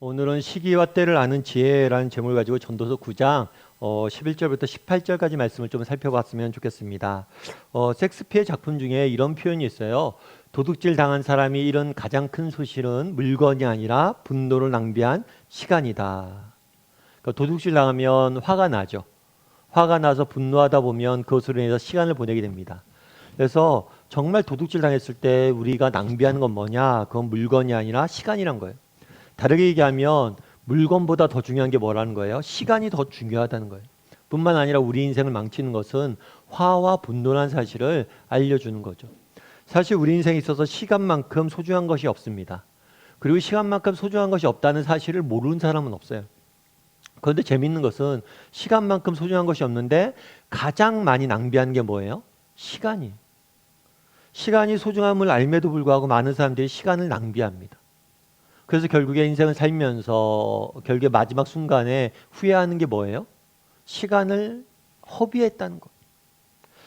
오늘은 시기와 때를 아는 지혜라는 제목을 가지고 전도서 9장 11절부터 18절까지 말씀을 좀 살펴봤으면 좋겠습니다. 섹스피어의 작품 중에 이런 표현이 있어요. 도둑질 당한 사람이 잃은 가장 큰 소실은 물건이 아니라 분노를 낭비한 시간이다. 그러니까 도둑질 당하면 화가 나죠. 화가 나서 분노하다 보면 그것으로 인해서 시간을 보내게 됩니다. 그래서 정말 도둑질 당했을 때 우리가 낭비하는 건 뭐냐? 그건 물건이 아니라 시간이란 거예요. 다르게 얘기하면 물건보다 더 중요한 게 뭐라는 거예요? 시간이 더 중요하다는 거예요. 뿐만 아니라 우리 인생을 망치는 것은 화와 분노라는 사실을 알려주는 거죠. 사실 우리 인생에 있어서 시간만큼 소중한 것이 없습니다. 그리고 시간만큼 소중한 것이 없다는 사실을 모르는 사람은 없어요. 그런데 재밌는 것은 시간만큼 소중한 것이 없는데 가장 많이 낭비하는 게 뭐예요? 시간이에요. 시간이 소중함을 알매도 불구하고 많은 사람들이 시간을 낭비합니다. 그래서 결국에 인생을 살면서 결국에 마지막 순간에 후회하는 게 뭐예요? 시간을 허비했다는 것.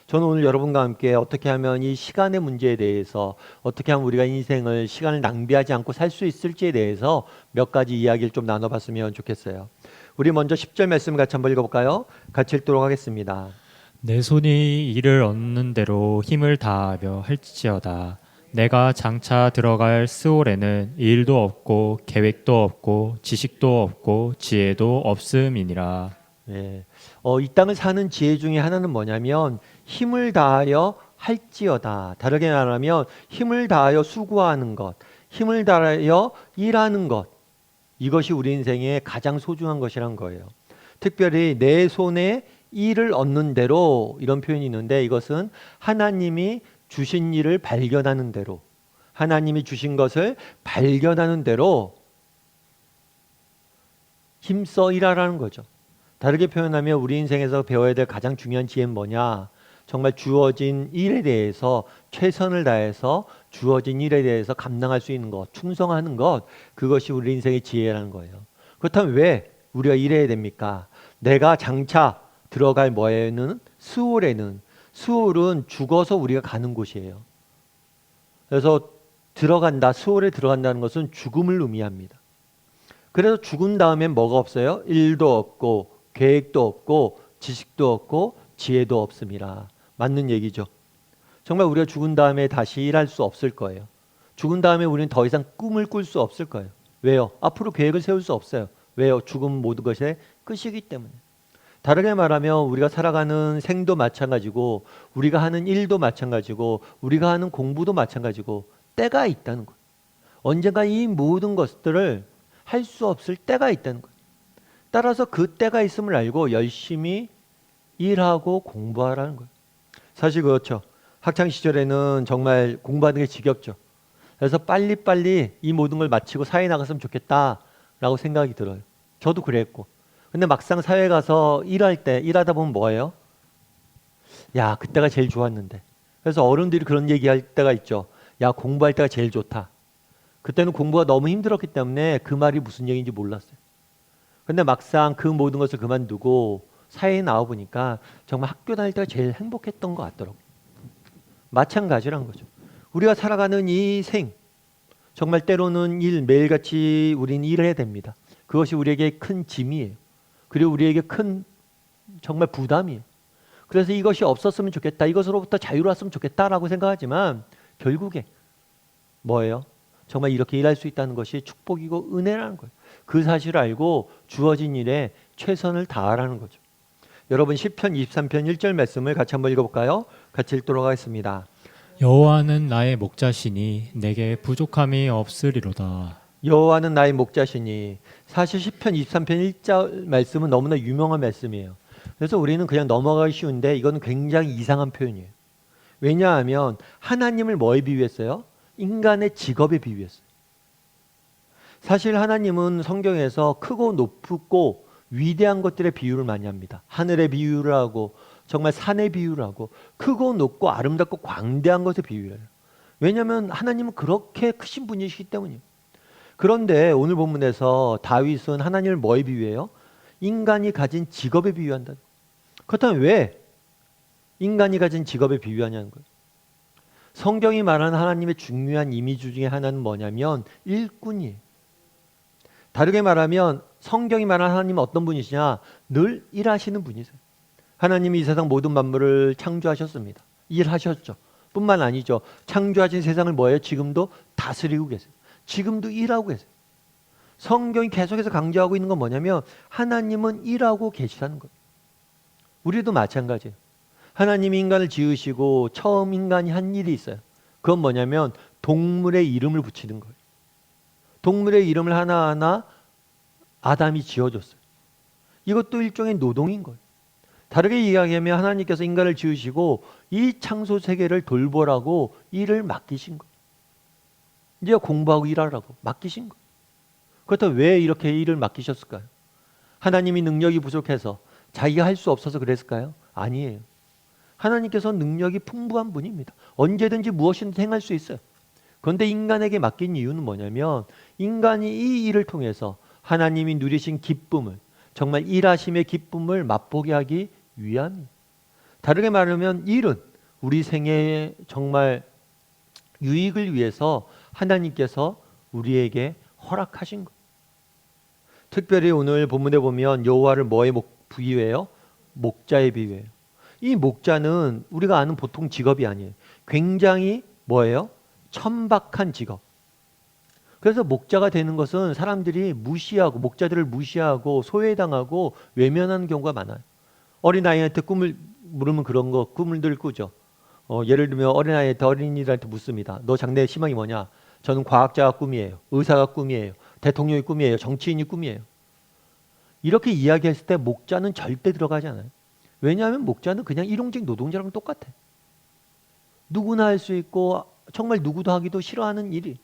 저는 오늘 여러분과 함께 어떻게 하면 이 시간의 문제에 대해서 어떻게 하면 우리가 인생을 시간을 낭비하지 않고 살 수 있을지에 대해서 몇 가지 이야기를 좀 나눠봤으면 좋겠어요. 우리 먼저 10절 말씀 같이 한번 읽어볼까요? 같이 읽도록 하겠습니다. 내 손이 이를 얻는 대로 힘을 다하며 할지어다. 내가 장차 들어갈 스올에는 일도 없고 계획도 없고 지식도 없고 지혜도 없음이니라. 네. 이 땅을 사는 지혜 중에 하나는 뭐냐면 힘을 다하여 할지어다. 다르게 말하면 힘을 다하여 수고하는 것, 힘을 다하여 일하는 것. 이것이 우리 인생의 가장 소중한 것이란 거예요. 특별히 내 손에 일을 얻는 대로 이런 표현이 있는데 이것은 하나님이 주신 일을 발견하는 대로 하나님이 주신 것을 발견하는 대로 힘써 일하라는 거죠. 다르게 표현하면 우리 인생에서 배워야 될 가장 중요한 지혜는 뭐냐? 정말 주어진 일에 대해서 최선을 다해서 주어진 일에 대해서 감당할 수 있는 것, 충성하는 것, 그것이 우리 인생의 지혜라는 거예요. 그렇다면 왜 우리가 일해야 됩니까? 내가 장차 들어갈 뭐에는 수월은 죽어서 우리가 가는 곳이에요. 그래서 수월에 들어간다는 것은 죽음을 의미합니다. 그래서 죽은 다음엔 뭐가 없어요? 일도 없고 계획도 없고 지식도 없고 지혜도 없습니다. 맞는 얘기죠. 정말 우리가 죽은 다음에 다시 일할 수 없을 거예요. 죽은 다음에 우리는 더 이상 꿈을 꿀 수 없을 거예요. 왜요? 앞으로 계획을 세울 수 없어요. 왜요? 죽음 모든 것의 끝이기 때문에. 다르게 말하면 우리가 살아가는 생도 마찬가지고 우리가 하는 일도 마찬가지고 우리가 하는 공부도 마찬가지고 때가 있다는 거예요. 언젠가 이 모든 것들을 할 수 없을 때가 있다는 거예요. 따라서 그 때가 있음을 알고 열심히 일하고 공부하라는 거예요. 사실 그렇죠. 학창 시절에는 정말 공부하는 게 지겹죠. 그래서 빨리빨리 이 모든 걸 마치고 사회에 나갔으면 좋겠다라고 생각이 들어요. 저도 그랬고. 근데 막상 사회에 가서 일하다 보면 뭐예요? 야, 그때가 제일 좋았는데. 그래서 어른들이 그런 얘기할 때가 있죠. 야, 공부할 때가 제일 좋다. 그때는 공부가 너무 힘들었기 때문에 그 말이 무슨 얘기인지 몰랐어요. 근데 막상 그 모든 것을 그만두고 사회에 나와 보니까 정말 학교 다닐 때가 제일 행복했던 것 같더라고요. 마찬가지란 거죠. 우리가 살아가는 이 정말 때로는 매일같이 우리는 일을 해야 됩니다. 그것이 우리에게 큰 짐이에요. 그리고 우리에게 큰 정말 부담이에요. 그래서 이것이 없었으면 좋겠다. 이것으로부터 자유로웠으면 좋겠다라고 생각하지만 결국에 뭐예요? 정말 이렇게 일할 수 있다는 것이 축복이고 은혜라는 거예요. 그 사실을 알고 주어진 일에 최선을 다하라는 거죠. 여러분 시편 23편 1절 말씀을 같이 한번 읽어볼까요? 같이 읽도록 하겠습니다. 여호와는 나의 목자시니 내게 부족함이 없으리로다. 여호와는 나의 목자시니. 사실 시편 23편 1절 말씀은 너무나 유명한 말씀이에요. 그래서 우리는 그냥 넘어가기 쉬운데 이건 굉장히 이상한 표현이에요. 왜냐하면 하나님을 뭐에 비유했어요? 인간의 직업에 비유했어요. 사실 하나님은 성경에서 크고 높고 위대한 것들의 비유를 많이 합니다. 하늘의 비유를 하고 정말 산의 비유를 하고 크고 높고 아름답고 광대한 것의 비유를 해요. 왜냐하면 하나님은 그렇게 크신 분이시기 때문이에요. 그런데 오늘 본문에서 다윗은 하나님을 뭐에 비유해요? 인간이 가진 직업에 비유한다. 그렇다면 왜 인간이 가진 직업에 비유하냐는 거예요. 성경이 말하는 하나님의 중요한 이미지 중에 하나는 뭐냐면 일꾼이에요. 다르게 말하면 성경이 말하는 하나님은 어떤 분이시냐? 늘 일하시는 분이세요. 하나님이 이 세상 모든 만물을 창조하셨습니다. 일하셨죠. 뿐만 아니죠. 창조하신 세상을 뭐예요? 지금도 다스리고 계세요. 지금도 일하고 계세요. 성경이 계속해서 강조하고 있는 건 뭐냐면 하나님은 일하고 계시다는 거예요. 우리도 마찬가지예요. 하나님이 인간을 지으시고 처음 인간이 한 일이 있어요. 그건 뭐냐면 동물의 이름을 붙이는 거예요. 동물의 이름을 하나하나 아담이 지어줬어요. 이것도 일종의 노동인 거예요. 다르게 이야기하면 하나님께서 인간을 지으시고 이 창조 세계를 돌보라고 일을 맡기신 거예요. 이제 공부하고 일하라고 맡기신 거예요. 그렇다면 왜 이렇게 일을 맡기셨을까요? 하나님이 능력이 부족해서 자기가 할 수 없어서 그랬을까요? 아니에요. 하나님께서 능력이 풍부한 분입니다. 언제든지 무엇이든 행할 수 있어요. 그런데 인간에게 맡긴 이유는 뭐냐면 인간이 이 일을 통해서 하나님이 누리신 기쁨을, 정말 일하심의 기쁨을 맛보게 하기 위함이에요. 다르게 말하면 일은 우리 생애의 정말 유익을 위해서 하나님께서 우리에게 허락하신 거예요. 특별히 오늘 본문에 보면 여호와를 뭐에 비유해요? 목자에 비유해요. 이 목자는 우리가 아는 보통 직업이 아니에요. 굉장히 뭐예요? 천박한 직업. 그래서 목자가 되는 것은 사람들이 무시하고 목자들을 무시하고 소외당하고 외면하는 경우가 많아요. 어린아이한테 꿈을 물으면 그런 거 꿈을 꾸죠. 예를 들면 어린이들한테 묻습니다. 너 장래 희망이 뭐냐? 저는 과학자가 꿈이에요. 의사가 꿈이에요. 대통령이 꿈이에요. 정치인이 꿈이에요. 이렇게 이야기했을 때 목자는 절대 들어가지 않아요. 왜냐하면 목자는 그냥 일용직 노동자랑 똑같아. 누구나 할 수 있고 정말 누구도 하기도 싫어하는 일이.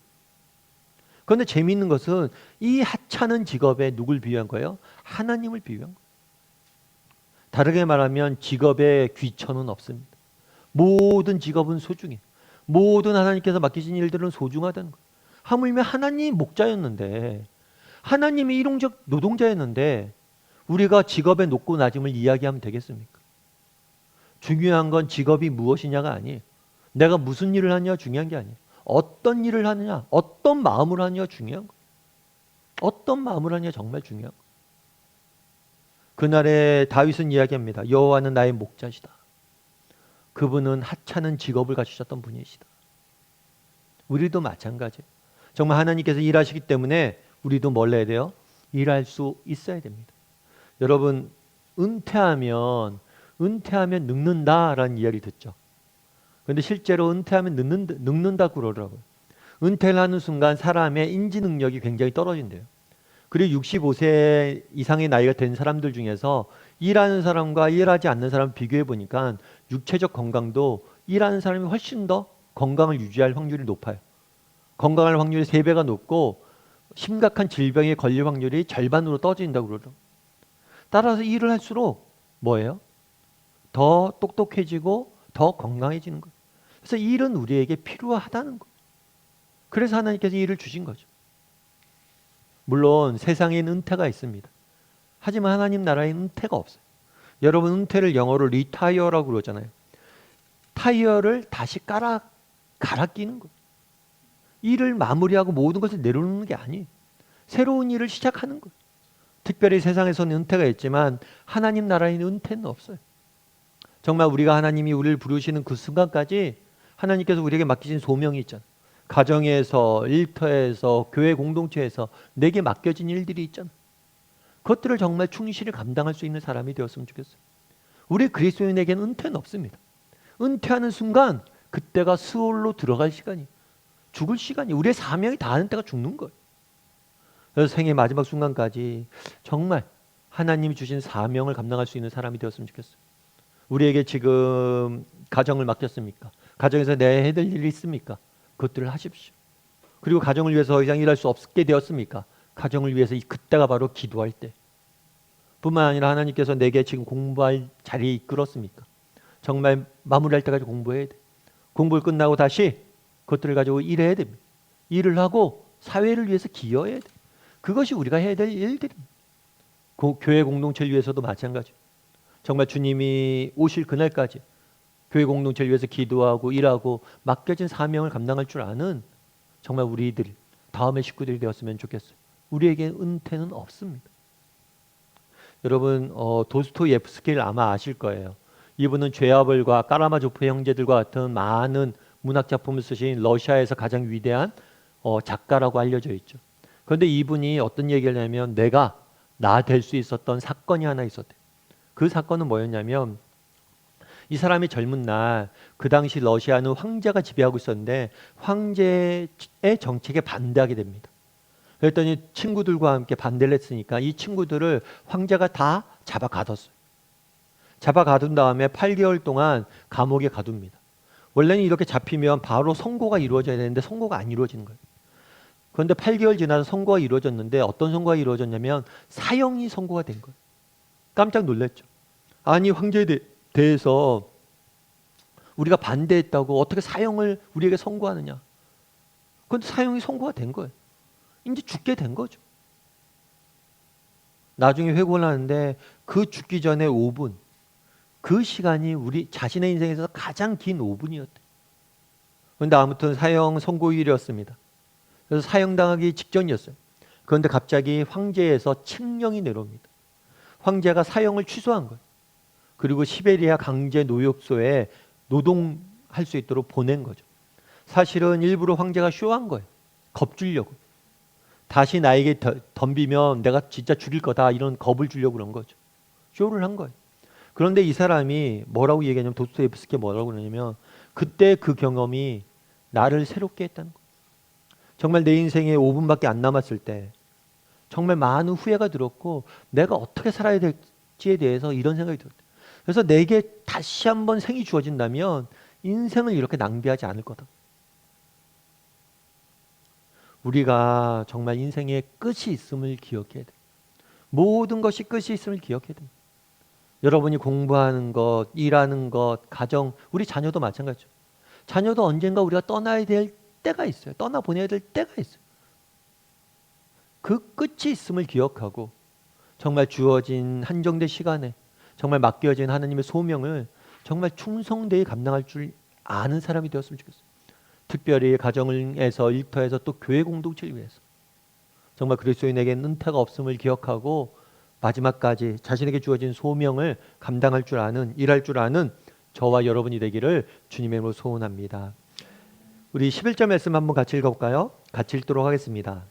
그런데 재미있는 것은 이 하찮은 직업에 누굴 비유한 거예요? 하나님을 비유한 거예요. 다르게 말하면 직업에 귀천은 없습니다. 모든 직업은 소중해. 모든 하나님께서 맡기신 일들은 소중하다는 거예요. 하물며 하나님이 목자였는데 하나님이 일용직 노동자였는데 우리가 직업의 높고 낮음을 이야기하면 되겠습니까? 중요한 건 직업이 무엇이냐가 아니에요. 내가 무슨 일을 하느냐 중요한 게 아니에요. 어떤 일을 하느냐, 어떤 마음으로 하느냐 중요한 거예요. 어떤 마음으로 하느냐 정말 중요한 거예요. 그날에 다윗은 이야기합니다. 여호와는 나의 목자시다. 그분은 하찮은 직업을 가지셨던 분이시다. 우리도 마찬가지예요. 정말 하나님께서 일하시기 때문에 우리도 뭘 해야 돼요? 일할 수 있어야 됩니다. 여러분 은퇴하면 늙는다라는 이야기 듣죠. 그런데 실제로 은퇴하면 늙는다고 그러더라고요. 은퇴를 하는 순간 사람의 인지 능력이 굉장히 떨어진대요. 그리고 65세 이상의 나이가 된 사람들 중에서 일하는 사람과 일하지 않는 사람 비교해 보니까 육체적 건강도 일하는 사람이 훨씬 더 건강을 유지할 확률이 높아요. 건강할 확률이 3배가 높고 심각한 질병에 걸릴 확률이 절반으로 떨어진다고 그러더라고요. 따라서 일을 할수록 뭐예요? 더 똑똑해지고 더 건강해지는 거예요. 그래서 일은 우리에게 필요하다는 거예요. 그래서 하나님께서 일을 주신 거죠. 물론 세상엔 은퇴가 있습니다. 하지만 하나님 나라엔 은퇴가 없어요. 여러분 은퇴를 영어로 리타이어라고 그러잖아요. 타이어를 다시 갈아 끼는 거예요. 일을 마무리하고 모든 것을 내려놓는 게 아니에요. 새로운 일을 시작하는 거예요. 특별히 세상에서는 은퇴가 있지만 하나님 나라에는 은퇴는 없어요. 정말 우리가 하나님이 우리를 부르시는 그 순간까지 하나님께서 우리에게 맡기신 소명이 있잖아요. 가정에서, 일터에서, 교회 공동체에서 내게 맡겨진 일들이 있잖아요. 그것들을 정말 충실히 감당할 수 있는 사람이 되었으면 좋겠어요. 우리 그리스도인에게는 은퇴는 없습니다. 은퇴하는 순간 그때가 스올로 들어갈 시간이, 죽을 시간이, 우리의 사명이 다하는 때가 죽는 거예요. 그래서 생의 마지막 순간까지 정말 하나님이 주신 사명을 감당할 수 있는 사람이 되었으면 좋겠어요. 우리에게 지금 가정을 맡겼습니까? 가정에서 내 해야 될 일이 있습니까? 그것들을 하십시오. 그리고 가정을 위해서 더 이상 일할 수 없게 되었습니까? 가정을 위해서 그때가 바로 기도할 때. 뿐만 아니라 하나님께서 내게 지금 공부할 자리에 이끌었습니까? 정말 마무리할 때까지 공부해야 돼. 공부를 끝나고 다시 그것들을 가지고 일해야 됩니다. 일을 하고 사회를 위해서 기여해야 돼. 그것이 우리가 해야 될 일들입니다. 교회 공동체를 위해서도 마찬가지. 정말 주님이 오실 그날까지 교회 공동체를 위해서 기도하고 일하고 맡겨진 사명을 감당할 줄 아는 정말 우리들 다음의 식구들이 되었으면 좋겠어요. 우리에게 은퇴는 없습니다. 여러분 도스토옙스키를 아마 아실 거예요. 이분은 죄와벌과 까라마조프 형제들과 같은 많은 문학 작품을 쓰신 러시아에서 가장 위대한 작가라고 알려져 있죠. 그런데 이분이 어떤 얘기를 하냐면 내가 나 될 수 있었던 사건이 하나 있었대요. 그 사건은 뭐였냐면 이 사람이 젊은 날 그 당시 러시아는 황제가 지배하고 있었는데 황제의 정책에 반대하게 됩니다. 그랬더니 친구들과 함께 반대를 했으니까 이 친구들을 황제가 다 잡아 가뒀어요. 잡아 가둔 다음에 8개월 동안 감옥에 가둡니다. 원래는 이렇게 잡히면 바로 선고가 이루어져야 되는데 선고가 안 이루어지는 거예요. 그런데 8개월 지나서 선고가 이루어졌는데 어떤 선고가 이루어졌냐면 사형이 선고가 된 거예요. 깜짝 놀랐죠. 아니 황제에 대해서 우리가 반대했다고 어떻게 사형을 우리에게 선고하느냐. 그런데 사형이 선고가 된 거예요. 이제 죽게 된 거죠. 나중에 회고를 하는데 그 죽기 전에 5분, 그 시간이 우리 자신의 인생에서 가장 긴 5분이었대요. 그런데 아무튼 사형 선고일이었습니다. 그래서 사형당하기 직전이었어요. 그런데 갑자기 황제에서 칙령이 내려옵니다. 황제가 사형을 취소한 거예요. 그리고 시베리아 강제 노역소에 노동할 수 있도록 보낸 거죠. 사실은 일부러 황제가 쇼한 거예요. 겁주려고. 다시 나에게 덤비면 내가 진짜 죽일 거다 이런 겁을 주려고 그런 거죠. 쇼를 한 거예요. 그런데 이 사람이 뭐라고 얘기하냐면 도스토옙스키가 뭐라고 그러냐면 그때 그 경험이 나를 새롭게 했다는 거예요. 정말 내 인생에 5분밖에 안 남았을 때 정말 많은 후회가 들었고 내가 어떻게 살아야 될지에 대해서 이런 생각이 들었대요. 그래서 내게 다시 한번 생이 주어진다면 인생을 이렇게 낭비하지 않을 거다. 우리가 정말 인생에 끝이 있음을 기억해야 돼. 모든 것이 끝이 있음을 기억해야 돼. 여러분이 공부하는 것, 일하는 것, 가정, 우리 자녀도 마찬가지죠. 자녀도 언젠가 우리가 떠나야 될 때가 있어요. 떠나보내야 될 때가 있어요. 그 끝이 있음을 기억하고 정말 주어진 한정된 시간에 정말 맡겨진 하나님의 소명을 정말 충성되이 감당할 줄 아는 사람이 되었으면 좋겠어요. 특별히 가정에서 일터에서 또 교회 공동체를 위해서 정말 그리스도인에게 은퇴가 없음을 기억하고 마지막까지 자신에게 주어진 소명을 감당할 줄 아는, 일할 줄 아는 저와 여러분이 되기를 주님의 이름으로 소원합니다. 우리 11절 말씀 한번 같이 읽어볼까요? 같이 읽도록 하겠습니다.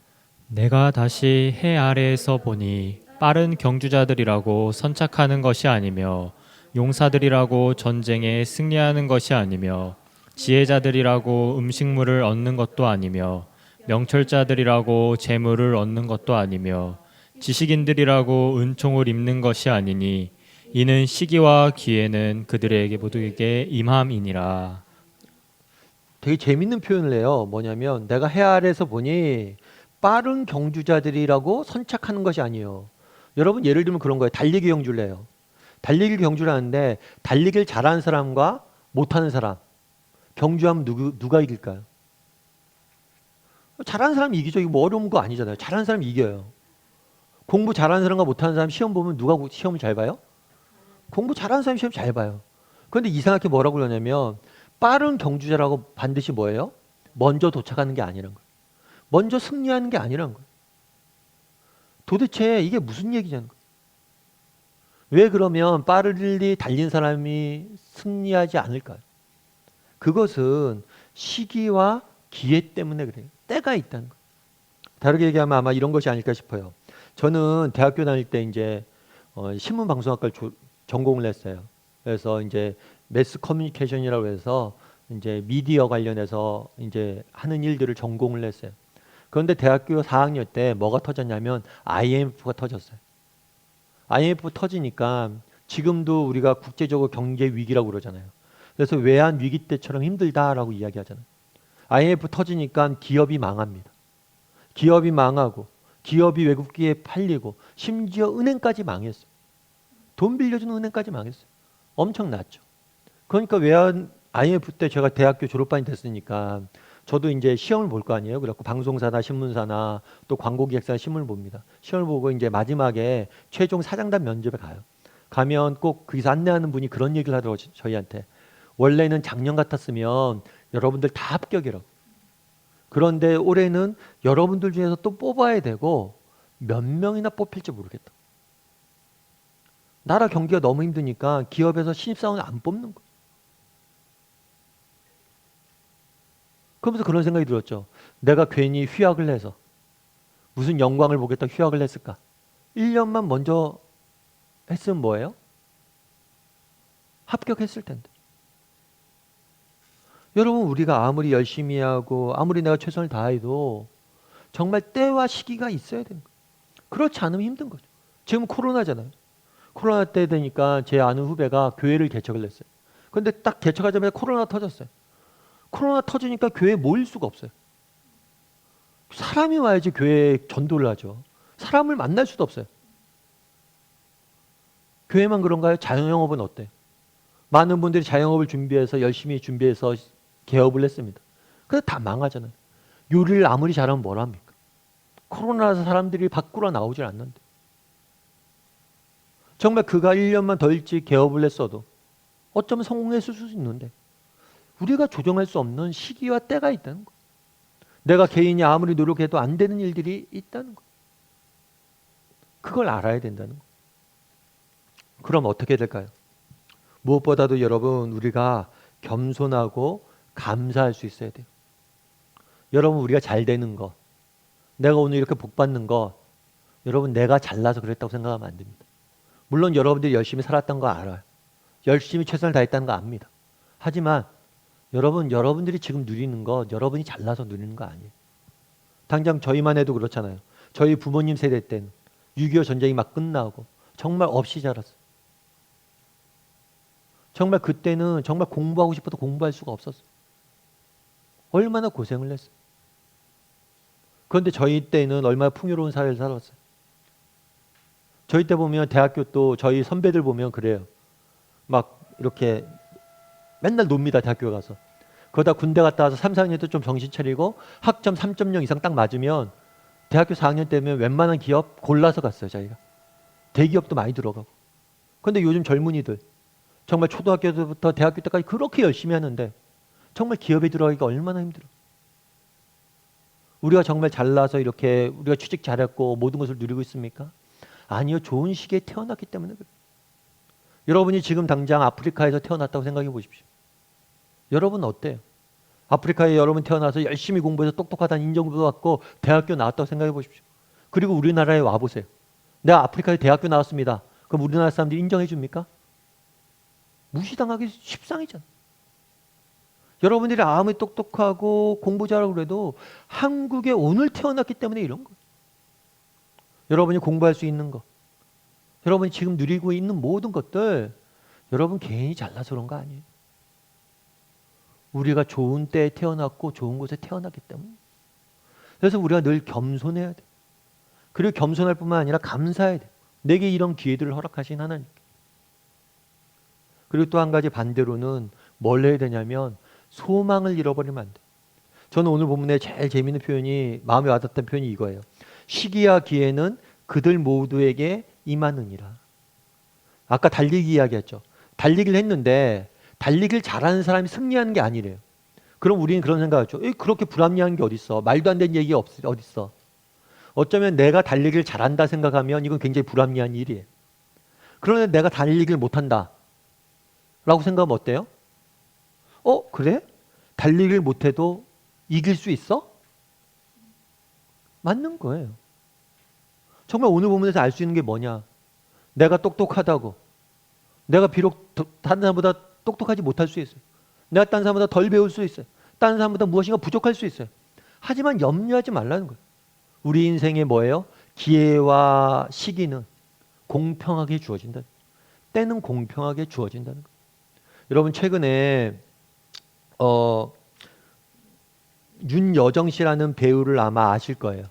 내가 다시 해 아래에서 보니 빠른 경주자들이라고 선착하는 것이 아니며 용사들이라고 전쟁에 승리하는 것이 아니며 지혜자들이라고 음식물을 얻는 것도 아니며 명철자들이라고 재물을 얻는 것도 아니며 지식인들이라고 은총을 입는 것이 아니니 이는 시기와 기회는 그들에게 모두에게 임함이니라. 되게 재밌는 표현을 해요. 뭐냐면 내가 해 아래에서 보니 빠른 경주자들이라고 선착하는 것이 아니에요. 여러분 예를 들면 그런 거예요. 달리기 경주를 해요. 달리기 경주를 하는데 달리기를 잘하는 사람과 못하는 사람 경주하면 누가 이길까요? 잘하는 사람이 이기죠. 이거 뭐 어려운 거 아니잖아요. 잘하는 사람이 이겨요. 공부 잘하는 사람과 못하는 사람 시험 보면 누가 시험을 잘 봐요? 공부 잘하는 사람이 시험 잘 봐요. 그런데 이상하게 뭐라고 그러냐면 빠른 경주자라고 반드시 뭐예요? 먼저 도착하는 게 아니란 거예요. 먼저 승리하는 게 아니란 거예요. 도대체 이게 무슨 얘기냐는 거예요. 왜 그러면 빠르게 달린 사람이 승리하지 않을까요? 그것은 시기와 기회 때문에 그래요. 때가 있다는 거예요. 다르게 얘기하면 아마 이런 것이 아닐까 싶어요. 저는 대학교 다닐 때 이제 신문방송학과를 전공을 했어요. 그래서 이제 매스 커뮤니케이션이라고 해서 이제 미디어 관련해서 이제 하는 일들을 전공을 했어요. 그런데 대학교 4학년 때 뭐가 터졌냐면 IMF가 터졌어요. IMF 터지니까 지금도 우리가 국제적으로 경제 위기라고 그러잖아요. 그래서 외환 위기 때처럼 힘들다라고 이야기하잖아요. IMF 터지니까 기업이 망합니다. 기업이 망하고 기업이 외국기에 팔리고 심지어 은행까지 망했어요. 돈 빌려주는 은행까지 망했어요. 엄청났죠. 그러니까 외환 IMF 때 제가 대학교 졸업반이 됐으니까 저도 이제 시험을 볼 거 아니에요. 그래갖고 방송사나 신문사나 또 광고기획사나 신문을 봅니다. 시험을 보고 이제 마지막에 최종 사장단 면접에 가요. 가면 꼭 거기서 안내하는 분이 그런 얘기를 하더라고요. 저희한테. 원래는 작년 같았으면 여러분들 다 합격이라고. 그런데 올해는 여러분들 중에서 또 뽑아야 되고 몇 명이나 뽑힐지 모르겠다. 나라 경기가 너무 힘드니까 기업에서 신입사원을 안 뽑는 거예요. 그러면서 그런 생각이 들었죠. 내가 괜히 휴학을 해서 무슨 영광을 보겠다 휴학을 했을까? 1년만 먼저 했으면 뭐예요? 합격했을 텐데. 여러분, 우리가 아무리 열심히 하고 아무리 내가 최선을 다해도 정말 때와 시기가 있어야 되는 거예요. 그렇지 않으면 힘든 거죠. 지금 코로나잖아요. 코로나 때 되니까 제 아는 후배가 교회를 개척을 했어요. 근데 딱 개척하자마자 코로나 터졌어요. 코로나 터지니까 교회에 모일 수가 없어요. 사람이 와야지 교회에 전도를 하죠. 사람을 만날 수도 없어요. 교회만 그런가요? 자영업은 어때요? 많은 분들이 자영업을 준비해서 열심히 준비해서 개업을 했습니다. 근데 다 망하잖아요. 요리를 아무리 잘하면 뭘 합니까? 코로나라서 사람들이 밖으로 나오질 않는데. 정말 그가 1년만 더 일찍 개업을 했어도 어쩌면 성공했을 수도 있는데 우리가 조정할 수 없는 시기와 때가 있다는 거예요. 내가 개인이 아무리 노력해도 안 되는 일들이 있다는 거예요. 그걸 알아야 된다는 거예요. 그럼 어떻게 될까요? 무엇보다도 여러분, 우리가 겸손하고 감사할 수 있어야 돼요. 여러분, 우리가 잘 되는 것, 내가 오늘 이렇게 복 받는 것, 여러분, 내가 잘나서 그랬다고 생각하면 안 됩니다. 물론 여러분들이 열심히 살았던 거 알아요. 열심히 최선을 다했다는 거 압니다. 하지만 여러분들이 지금 누리는 거 여러분이 잘나서 누리는 거 아니에요. 당장 저희만 해도 그렇잖아요. 저희 부모님 세대 때는 6.25 전쟁이 막 끝나고 정말 없이 자랐어요. 정말 그때는 정말 공부하고 싶어도 공부할 수가 없었어요. 얼마나 고생을 했어요. 그런데 저희 때는 얼마나 풍요로운 사회를 살았어요. 저희 때 보면 대학교 또 저희 선배들 보면 그래요. 막 이렇게 맨날 놉니다. 대학교 가서. 그러다 군대 갔다 와서 3, 4학년 때 좀 정신 차리고 학점 3.0 이상 딱 맞으면 대학교 4학년 때면 웬만한 기업 골라서 갔어요. 자기가. 대기업도 많이 들어가고. 그런데 요즘 젊은이들 정말 초등학교 때부터 대학교 때까지 그렇게 열심히 하는데 정말 기업에 들어가기가 얼마나 힘들어. 우리가 정말 잘나서 이렇게 우리가 취직 잘했고 모든 것을 누리고 있습니까? 아니요. 좋은 시기에 태어났기 때문에 그래요. 여러분이 지금 당장 아프리카에서 태어났다고 생각해 보십시오. 여러분 어때요? 아프리카에 여러분 태어나서 열심히 공부해서 똑똑하다는 인정도 받고 대학교 나왔다고 생각해 보십시오. 그리고 우리나라에 와보세요. 내가 아프리카에 대학교 나왔습니다. 그럼 우리나라 사람들이 인정해 줍니까? 무시당하기 십상이잖아요. 여러분들이 아무리 똑똑하고 공부 잘하고 그래도 한국에 오늘 태어났기 때문에 이런 거예요. 여러분이 공부할 수 있는 것, 여러분이 지금 누리고 있는 모든 것들 여러분 개인이 잘나서 그런 거 아니에요. 우리가 좋은 때에 태어났고 좋은 곳에 태어났기 때문에. 그래서 우리가 늘 겸손해야 돼. 그리고 겸손할 뿐만 아니라 감사해야 돼. 내게 이런 기회들을 허락하신 하나님. 그리고 또 한 가지 반대로는 뭘 해야 되냐면 소망을 잃어버리면 안 돼. 저는 오늘 본문에 제일 재미있는 표현이, 마음에 와닿던 표현이 이거예요. 시기와 기회는 그들 모두에게 임하느니라. 아까 달리기 이야기했죠. 달리기를 했는데 달리기를 잘하는 사람이 승리하는 게 아니래요. 그럼 우리는 그런 생각하죠. 그렇게 불합리한 게 어딨어. 말도 안 되는 얘기 어딨어. 어쩌면 내가 달리기를 잘한다 생각하면 이건 굉장히 불합리한 일이에요. 그런데 내가 달리기를 못한다 라고 생각하면 어때요? 그래? 달리기를 못해도 이길 수 있어? 맞는 거예요. 정말 오늘 본문에서 알 수 있는 게 뭐냐? 내가 똑똑하다고. 내가 비록 다른 사람보다 똑똑하지 못할 수 있어요. 내가 다른 사람보다 덜 배울 수 있어요. 다른 사람보다 무엇인가 부족할 수 있어요. 하지만 염려하지 말라는 거예요. 우리 인생에 뭐예요? 기회와 시기는 공평하게 주어진다. 때는 공평하게 주어진다는 거예요. 여러분 최근에 윤여정 씨라는 배우를 아마 아실 거예요.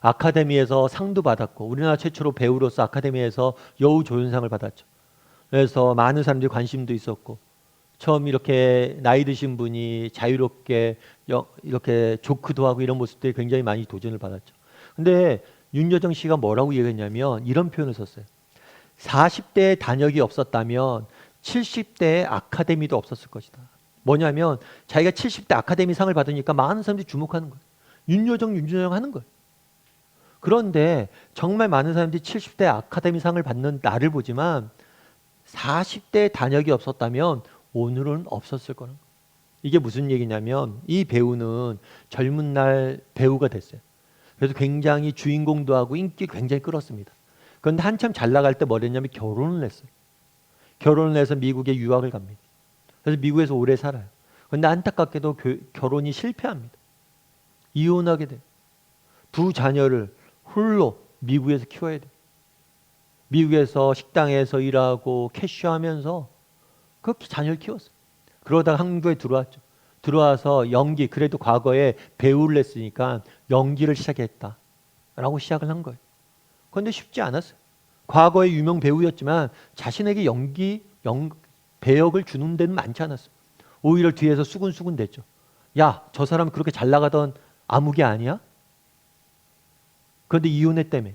아카데미에서 상도 받았고 우리나라 최초로 배우로서 아카데미에서 여우조연상을 받았죠. 그래서 많은 사람들이 관심도 있었고 처음 이렇게 나이 드신 분이 자유롭게 이렇게 조크도 하고 이런 모습들이 굉장히 많이 도전을 받았죠. 근데 윤여정 씨가 뭐라고 얘기했냐면 이런 표현을 썼어요. 40대에 단역이 없었다면 70대에 아카데미도 없었을 것이다. 뭐냐면 자기가 70대 아카데미 상을 받으니까 많은 사람들이 주목하는 거예요. 윤여정 하는 거예요. 그런데 정말 많은 사람들이 70대 아카데미상을 받는 나를 보지만 40대 단역이 없었다면 오늘은 없었을 거는. 이게 무슨 얘기냐면 이 배우는 젊은 날 배우가 됐어요. 그래서 굉장히 주인공도 하고 인기 굉장히 끌었습니다. 그런데 한참 잘 나갈 때 뭘 했냐면 결혼을 했어요. 결혼을 해서 미국에 유학을 갑니다. 그래서 미국에서 오래 살아요. 그런데 안타깝게도 결혼이 실패합니다. 이혼하게 돼요. 두 자녀를 홀로 미국에서 키워야 돼요. 미국에서 식당에서 일하고 캐셔하면서 그렇게 자녀를 키웠어요. 그러다가 한국에 들어왔죠. 들어와서 연기, 그래도 과거에 배우를 했으니까 연기를 시작했다라고 시작을 한 거예요. 그런데 쉽지 않았어요. 과거에 유명 배우였지만 자신에게 배역을 주는 데는 많지 않았어요. 오히려 뒤에서 수군수군 됐죠. 야, 저 사람 그렇게 잘 나가던 아무개 아니야? 그런데 이혼했다며.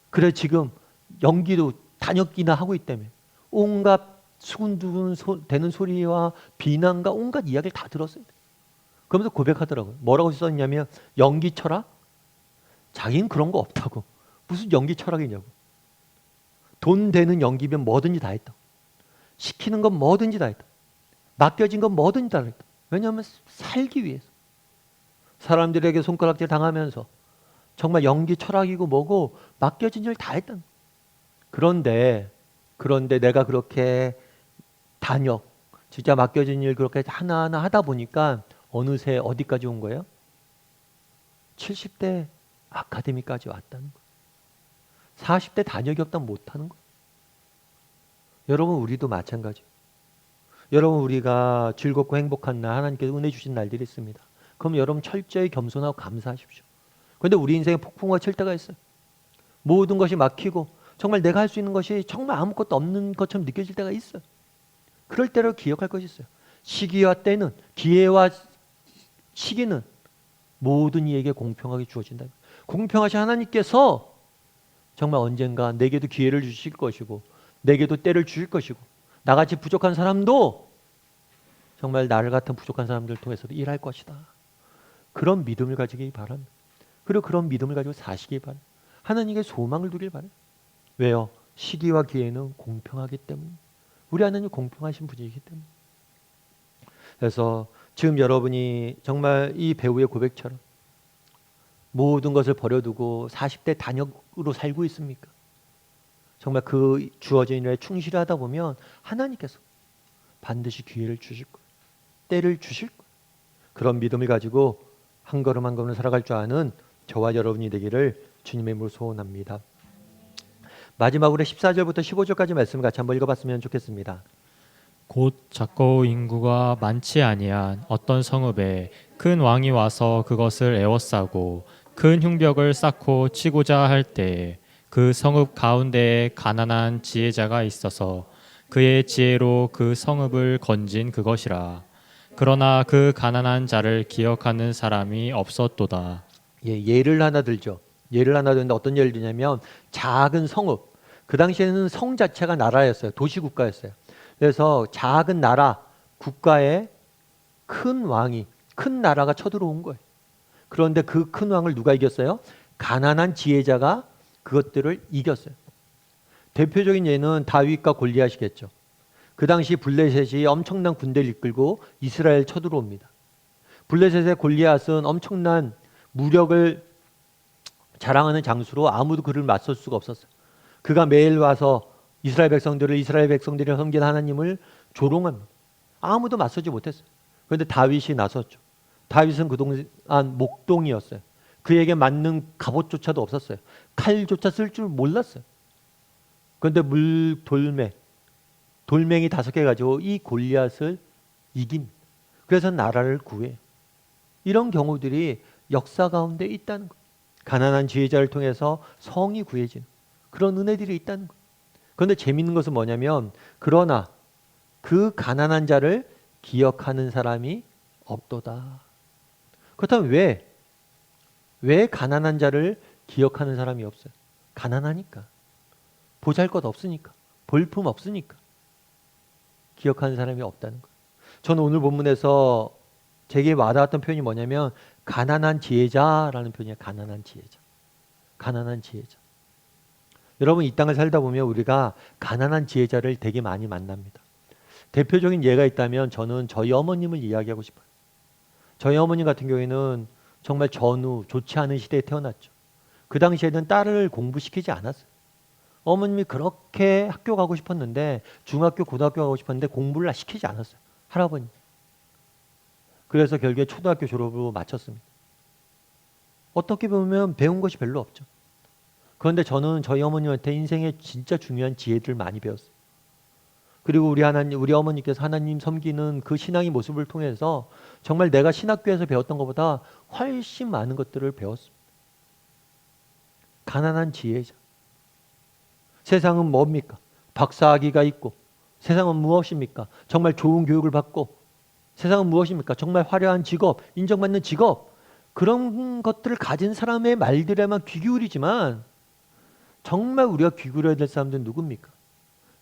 그래 지금 연기도 단역기나 하고 있다며. 온갖 수군두근 되는 소리와 비난과 온갖 이야기를 다 들었어요. 그러면서 고백하더라고요. 뭐라고 썼냐면 연기 철학? 자기는 그런 거 없다고. 무슨 연기 철학이냐고. 돈 되는 연기면 뭐든지 다 했다. 시키는 건 뭐든지 다 했다. 맡겨진 건 뭐든지 다 했다. 왜냐하면 살기 위해서. 사람들에게 손가락질 당하면서 정말 연기 철학이고 뭐고 맡겨진 일 다 했다. 그런데 내가 그렇게 단역, 진짜 맡겨진 일 그렇게 하나하나 하다 보니까 어느새 어디까지 온 거예요? 70대 아카데미까지 왔다는 거예요. 40대 단역이 없다면 못하는 거예요. 여러분 우리도 마찬가지예요. 여러분 우리가 즐겁고 행복한 날 하나님께서 은혜 주신 날들이 있습니다. 그럼 여러분 철저히 겸손하고 감사하십시오. 그런데 우리 인생에 폭풍우가 칠 때가 있어요. 모든 것이 막히고 정말 내가 할 수 있는 것이 정말 아무것도 없는 것처럼 느껴질 때가 있어요. 그럴 때를 기억할 것이 있어요. 시기와 때는, 기회와 시기는 모든 이에게 공평하게 주어진다. 공평하신 하나님께서 정말 언젠가 내게도 기회를 주실 것이고 내게도 때를 주실 것이고 나같이 부족한 사람도 정말 나를 같은 부족한 사람들을 통해서도 일할 것이다. 그런 믿음을 가지기 바랍니다. 그리고 그런 믿음을 가지고 사시기 바랍니다. 하나님께 소망을 두길 바랍니다. 왜요? 시기와 기회는 공평하기 때문에. 우리 하나님 공평하신 분이기 때문에. 그래서 지금 여러분이 정말 이 배우의 고백처럼 모든 것을 버려두고 40대 단역으로 살고 있습니까? 정말 그 주어진 일에 충실하다 보면 하나님께서 반드시 기회를 주실 거예요. 때를 주실 거예요. 그런 믿음을 가지고 한 걸음 한 걸음 살아갈 줄 아는 저와 여러분이 되기를 주님의 이름으로 소원합니다. 마지막으로 14절부터 15절까지 말씀을 같이 한번 읽어봤으면 좋겠습니다. 곧 작고 인구가 많지 아니한 어떤 성읍에 큰 왕이 와서 그것을 에워싸고 큰 흉벽을 쌓고 치고자 할 때에 그 성읍 가운데에 가난한 지혜자가 있어서 그의 지혜로 그 성읍을 건진 그것이라. 그러나 그 가난한 자를 기억하는 사람이 없었도다. 예를 하나 들죠. 예를 하나 드는데 어떤 예를 드냐면 작은 성읍. 그 당시에는 성 자체가 나라였어요. 도시국가였어요. 그래서 작은 나라, 국가에 큰 왕이, 큰 나라가 쳐들어온 거예요. 그런데 그 큰 왕을 누가 이겼어요? 가난한 지혜자가 그것들을 이겼어요. 대표적인 예는 다윗과 골리앗이겠죠. 그 당시 블레셋이 엄청난 군대를 이끌고 이스라엘 쳐들어옵니다. 블레셋의 골리앗은 엄청난 무력을 자랑하는 장수로 아무도 그를 맞설 수가 없었어요. 그가 매일 와서 이스라엘 백성들이 섬긴 하나님을 조롱합니다. 아무도 맞서지 못했어요. 그런데 다윗이 나섰죠. 다윗은 그동안 목동이었어요. 그에게 맞는 갑옷조차도 없었어요. 칼조차 쓸 줄 몰랐어요. 그런데 돌멩이 5개 가지고 이 골리앗을 이깁니다. 그래서 나라를 구해요. 이런 경우들이 역사 가운데 있다는 거예요. 가난한 지혜자를 통해서 성이 구해지는 그런 은혜들이 있다는 거예요. 그런데 재밌는 것은 뭐냐면 그러나 그 가난한 자를 기억하는 사람이 없도다. 그렇다면 왜 가난한 자를 기억하는 사람이 없어요? 가난하니까. 보잘것 없으니까. 볼품 없으니까. 기억하는 사람이 없다는 거예요. 저는 오늘 본문에서 제게 와닿았던 표현이 뭐냐면 가난한 지혜자라는 표현이에요. 가난한 지혜자. 가난한 지혜자. 여러분, 이 땅을 살다 보면 우리가 가난한 지혜자를 되게 많이 만납니다. 대표적인 예가 있다면 저는 저희 어머님을 이야기하고 싶어요. 저희 어머님 같은 경우에는 정말 전후 좋지 않은 시대에 태어났죠. 그 당시에는 딸을 공부시키지 않았어요. 어머님이 그렇게 학교 가고 싶었는데, 중학교, 고등학교 가고 싶었는데 공부를 시키지 않았어요. 할아버님. 그래서 결국에 초등학교 졸업으로 마쳤습니다. 어떻게 보면 배운 것이 별로 없죠. 그런데 저는 저희 어머님한테 인생의 진짜 중요한 지혜들을 많이 배웠어요. 그리고 우리 어머니께서 하나님 섬기는 그 신앙의 모습을 통해서 정말 내가 신학교에서 배웠던 것보다 훨씬 많은 것들을 배웠습니다. 가난한 지혜자. 세상은 뭡니까? 박사학위가 있고, 세상은 무엇입니까? 정말 좋은 교육을 받고, 세상은 무엇입니까? 정말 화려한 직업, 인정받는 직업, 그런 것들을 가진 사람의 말들에만 귀 기울이지만 정말 우리가 귀 기울여야 될 사람들은 누굽니까?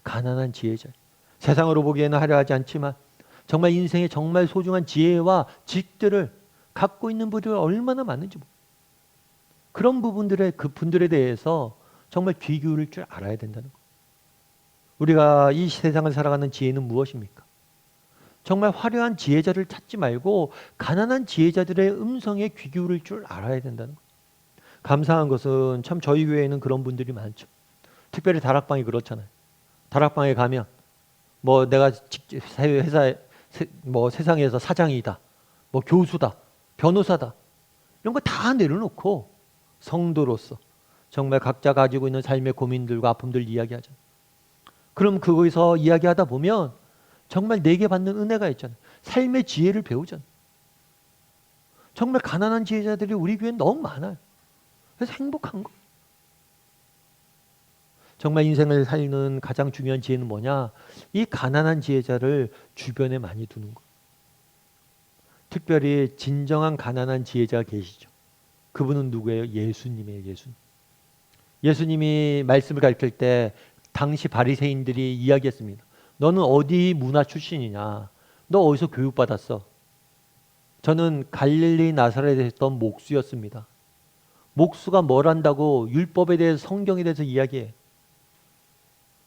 가난한 지혜자. 세상으로 보기에는 화려하지 않지만 정말 인생에 정말 소중한 지혜와 직들을 갖고 있는 분들이 얼마나 많은지, 그런 그 분들에 대해서 정말 귀 기울일 줄 알아야 된다는 거. 우리가 이 세상을 살아가는 지혜는 무엇입니까? 정말 화려한 지혜자를 찾지 말고 가난한 지혜자들의 음성에 귀 기울일 줄 알아야 된다는 거. 감사한 것은 참 저희 교회에는 그런 분들이 많죠. 특별히 다락방이 그렇잖아요. 다락방에 가면 뭐 내가 회사에 뭐 세상에서 사장이다, 뭐 교수다, 변호사다, 이런 거 다 내려놓고 성도로서 정말 각자 가지고 있는 삶의 고민들과 아픔들 이야기하잖아요. 그럼 거기서 이야기하다 보면 정말 내게 받는 은혜가 있잖아요. 삶의 지혜를 배우잖아요. 정말 가난한 지혜자들이 우리 교회에 너무 많아요. 그래서 행복한 거. 정말 인생을 살는 가장 중요한 지혜는 뭐냐? 이 가난한 지혜자를 주변에 많이 두는 거. 특별히 진정한 가난한 지혜자가 계시죠. 그분은 누구예요? 예수님이에요. 예수님. 예수님이 말씀을 가르칠 때 당시 바리새인들이 이야기했습니다. 너는 어디 문화 출신이냐? 너 어디서 교육받았어? 저는 갈릴리 나사렛에 있던 목수였습니다. 목수가 뭘 한다고 율법에 대해서, 성경에 대해서 이야기해.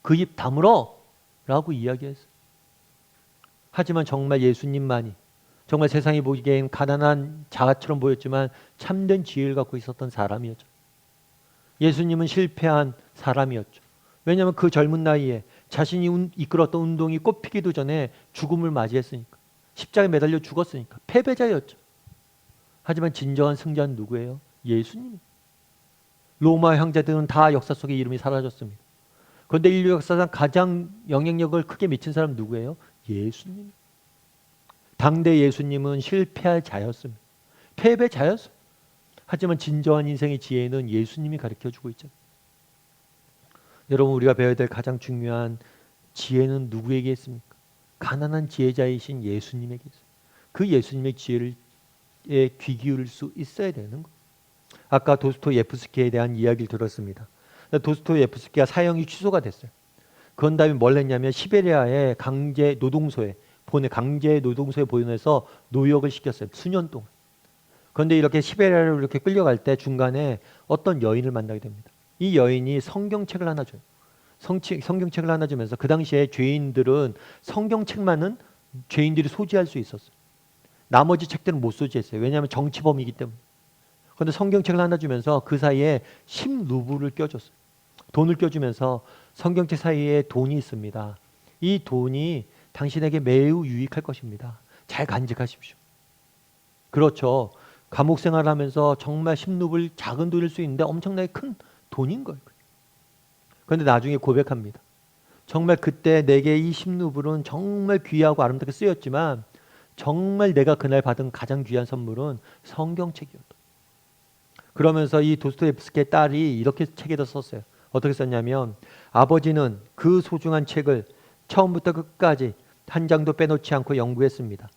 그 입 다물어! 라고 이야기했어요. 하지만 정말 예수님만이 정말 세상이 보기엔 가난한 자아처럼 보였지만 참된 지혜를 갖고 있었던 사람이었죠. 예수님은 실패한 사람이었죠. 왜냐하면 그 젊은 나이에 자신이 이끌었던 운동이 꽃피기도 전에 죽음을 맞이했으니까. 십자가에 매달려 죽었으니까. 패배자였죠. 하지만 진정한 승자는 누구예요? 예수님. 로마 형제들은 다 역사 속에 이름이 사라졌습니다. 그런데 인류 역사상 가장 영향력을 크게 미친 사람 누구예요? 예수님. 당대 예수님은 실패할 자였습니다. 패배자였습니다. 하지만 진정한 인생의 지혜는 예수님이 가르쳐주고 있잖아요. 여러분, 우리가 배워야 될 가장 중요한 지혜는 누구에게 있습니까? 가난한 지혜자이신 예수님에게 있어요. 그 예수님의 지혜를 귀 기울일 수 있어야 되는 거예요. 아까 도스토예프스키에 대한 이야기를 들었습니다. 도스토예프스키가 사형이 취소가 됐어요. 그런 다음에 뭘 했냐면 시베리아의 강제 노동소에 보내서 노역을 시켰어요. 수년 동안. 그런데 이렇게 시베리아를 이렇게 끌려갈 때 중간에 어떤 여인을 만나게 됩니다. 이 여인이 성경책을 하나 줘요. 성경책을 하나 주면서 그 당시에 죄인들은 성경책만은 죄인들이 소지할 수 있었어요. 나머지 책들은 못 소지했어요. 왜냐하면 정치범이기 때문에. 그런데 성경책을 하나 주면서 그 사이에 10루블을 껴줬어요. 돈을 껴주면서 성경책 사이에 돈이 있습니다. 이 돈이 당신에게 매우 유익할 것입니다. 잘 간직하십시오. 그렇죠. 감옥 생활하면서 정말 10루블 작은 돈일 수 있는데 엄청나게 큰 돈인 거예요. 그런데 나중에 고백합니다. 정말 그때 내게 이 10루블은 정말 귀하고 아름답게 쓰였지만 정말 내가 그날 받은 가장 귀한 선물은 성경책이었다. 그러면서 이 도스토옙스키의 딸이 이렇게 책에다 썼어요. 어떻게 썼냐면 아버지는 그 소중한 책을 처음부터 끝까지 한 장도 빼놓지 않고 연구했습니다.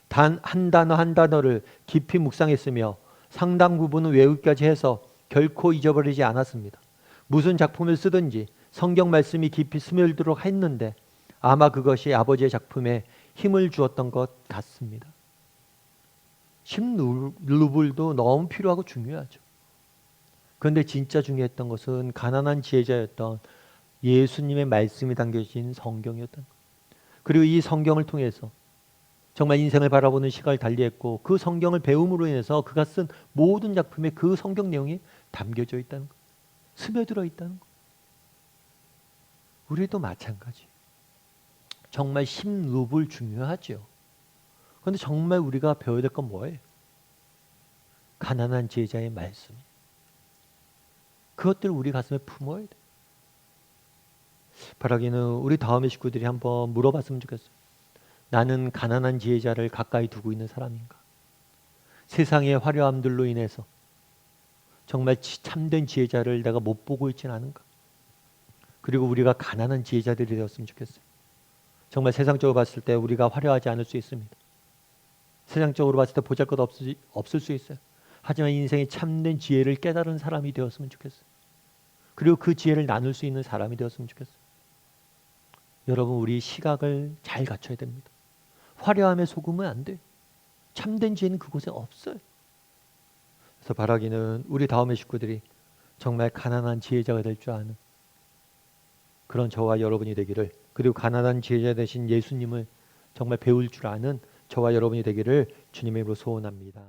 단 한 단어 한 단어를 깊이 묵상했으며 상당 부분은 외우기까지 해서 결코 잊어버리지 않았습니다. 무슨 작품을 쓰든지 성경 말씀이 깊이 스며들도록 했는데 아마 그것이 아버지의 작품에 힘을 주었던 것 같습니다. 10루블도 너무 필요하고 중요하죠. 그런데 진짜 중요했던 것은 가난한 지혜자였던 예수님의 말씀이 담겨진 성경이었던 것. 그리고 이 성경을 통해서 정말 인생을 바라보는 시각을 달리했고 그 성경을 배움으로 인해서 그가 쓴 모든 작품에 그 성경 내용이 담겨져 있다는 것. 스며들어 있다는 것. 우리도 마찬가지. 정말 10루블 중요하죠. 그런데 정말 우리가 배워야 될 건 뭐예요? 가난한 제자의 말씀. 그것들을 우리 가슴에 품어야 돼. 바라기는 우리 다음의 식구들이 한번 물어봤으면 좋겠어요. 나는 가난한 지혜자를 가까이 두고 있는 사람인가? 세상의 화려함들로 인해서 정말 참된 지혜자를 내가 못 보고 있지는 않은가? 그리고 우리가 가난한 지혜자들이 되었으면 좋겠어요. 정말 세상적으로 봤을 때 우리가 화려하지 않을 수 있습니다. 세상적으로 봤을 때 보잘것 없을 수 있어요. 하지만 인생의 참된 지혜를 깨달은 사람이 되었으면 좋겠어요. 그리고 그 지혜를 나눌 수 있는 사람이 되었으면 좋겠어요. 여러분, 우리 시각을 잘 갖춰야 됩니다. 화려함에 속으면 안 돼요. 참된 지혜는 그곳에 없어요. 그래서 바라기는 우리 다음의 식구들이 정말 가난한 지혜자가 될 줄 아는 그런 저와 여러분이 되기를, 그리고 가난한 지혜자 되신 예수님을 정말 배울 줄 아는 저와 여러분이 되기를 주님의 이름으로 소원합니다.